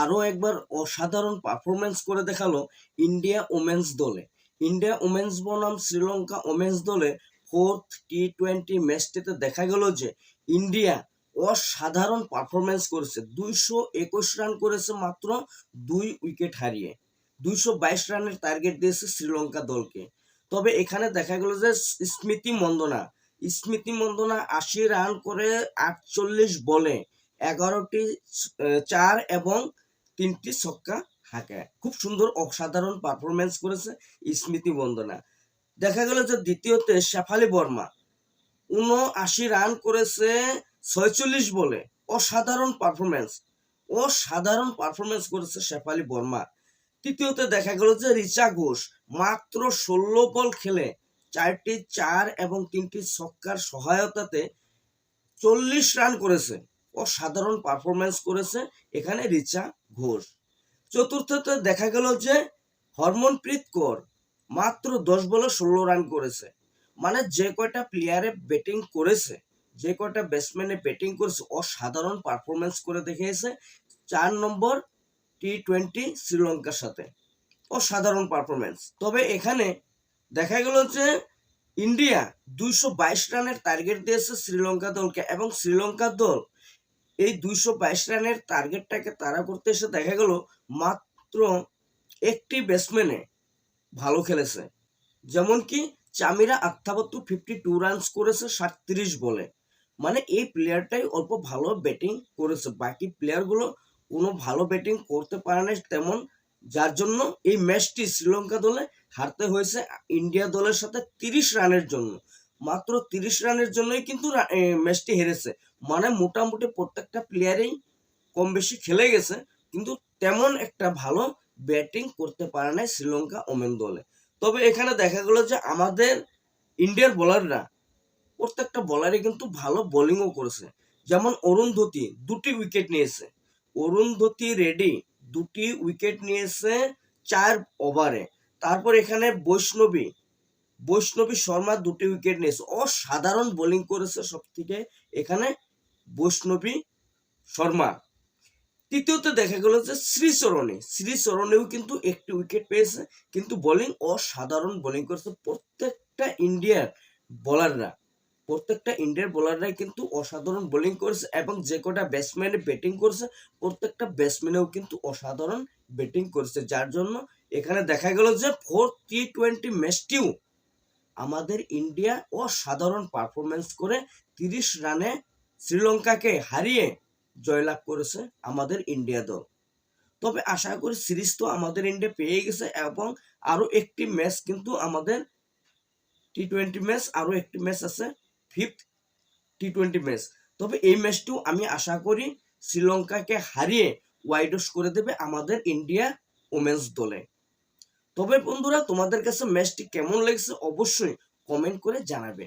আরও একবার অসাধারণ পারফরমেন্স করে দেখালো ইন্ডিয়া ওমেন্স দলে। ইন্ডিয়া ওমেন্স বনাম শ্রীলঙ্কা ওমেন্স দলে 4th টি-20 ম্যাচটিতে দেখা গেল যে ইন্ডিয়া অসাধারণ পারফরমেন্স করেছে। 221 রান করেছে মাত্র 2 উইকেট হারিয়ে। 222 রানের টার্গেট দিয়েছে শ্রীলঙ্কা দলকে। তবে এখানে দেখা গেল যে স্মৃতি মন্দনা 80 রান করে 48 বলে 11টি 4 এবং 3টি ছক্কা হাঁকায়। খুব সুন্দর অসাধারণ পারফরমেন্স করেছে স্মৃতি মন্দনা। দেখা গেল যে দ্বিতীয়তে শেফালি বর্মা 79 রান করেছে 46 বলে। অসাধারণ পারফরমেন্স করেছে শেফালি বর্মা। তৃতীয়তে দেখা গেল যে রিচা ঘোষ মাত্র 16 বল খেলে 4টি 4 এবং 3টি ছক্কার সহায়তাতে 40 রান করেছে। অসাধারণ পারফরমেন্স করেছে এখানে রিচা ঘোষ। চতুর্থতে দেখা গেল যে হরমনপ্রীত কৌর মাত্র 10 বলে 16 রান করেছে। মানে যে কয়টা প্লেয়ারে ব্যাটিং করেছে, যে কয়টা ব্যাটসম্যানে ব্যাটিং করেছে অসাধারণ পারফরমেন্স করে দেখিয়েছে 4 নম্বর টি-20 শ্রীলঙ্কার সাথে। অসাধারণ পারফরমেন্স। তবে এখানে দেখা গেল যে ইন্ডিয়া 222 রানের টার্গেট দিয়েছে শ্রীলঙ্কা দলকে এবং শ্রীলঙ্কা দল এই 222 রানের টার্গেটটাকে তাড়া করতে এসে দেখা গেল মাত্র একটি ব্যাটসম্যানে ভালো খেলেছে। যেমন কি চামিরা আক্তাবতু 52 রানস করেছে 37 বলে। মানে এই প্লেয়ারটাই অল্প ভালো ব্যাটিং করেছে, বাকি প্লেয়ারগুলো কোনো ভালো ব্যাটিং করতে পারে না তেমন, যার জন্য এই ম্যাচটি শ্রীলঙ্কা দলে হারতে হয়েছে ইন্ডিয়া দলের সাথে 30 রানের জন্য। মাত্র 30 রানের জন্যই কিন্তু ম্যাচটি হেরেছে। মানে মোটামুটি প্রত্যেকটা প্লেয়ারই কম বেশি খেলে গেছে, কিন্তু তেমন একটা ভালো ব্যাটিং করতে পারে নাই শ্রীলঙ্কা ওমেন দলে। তবে এখানে দেখা গেল যে আমাদের ইন্ডিয়ার বোলাররা প্রত্যেকটা বোলারই কিন্তু ভালো বোলিংও করেছে। যেমন অরুন্ধতী 2টি উইকেট নিয়েছে। অরুন্ধতী রেডি 2টি উইকেট নিয়েছে 4 ওভারে। তারপর এখানে বৈষ্ণবী শর্মা 2টি উইকেট নিয়েছে। অসাধারণ বোলিং করেছে সব থেকে এখানে বৈষ্ণবী শর্মা। তৃতীয়তে দেখা গেল যে শ্রীচরণেও কিন্তু 1টি উইকেট পেয়েছে, কিন্তু বোলিং অসাধারণ বোলিং করেছে। প্রত্যেকটা ইন্ডিয়ার বোলাররাই কিন্তু অসাধারণ বোলিং করেছে এবং যে কটা ব্যাটসম্যানে ব্যাটিং করেছে প্রত্যেকটা ব্যাটসম্যানেও কিন্তু অসাধারণ ব্যাটিং করেছে, যার জন্য এখানে দেখা গেল যে 4th টি-20 ম্যাচটিও আমাদের ইন্ডিয়া অসাধারণ পারফরমেন্স করে 30 রানে শ্রীলঙ্কাকে হারিয়ে জয়লাভ করেছে আমাদের ইন্ডিয়া দল। তবে আশা করি সিরিজ তো আমাদের ইন্ডিয়া পেয়ে গেছে এবং আরো একটি ম্যাচ কিন্তু আমাদের টি-20 ম্যাচ, আরো একটি ম্যাচ আছে 5th টি-20 ম্যাচ। তবে এই ম্যাচটিও আমি আশা করি শ্রীলঙ্কাকে হারিয়ে ওয়াইডস করে দেবে আমাদের ইন্ডিয়া ওমেন্স দলে। তবে বন্ধুরা, তোমাদের কাছে ম্যাচটি কেমন লেগেছে অবশ্যই কমেন্ট করে জানাবে।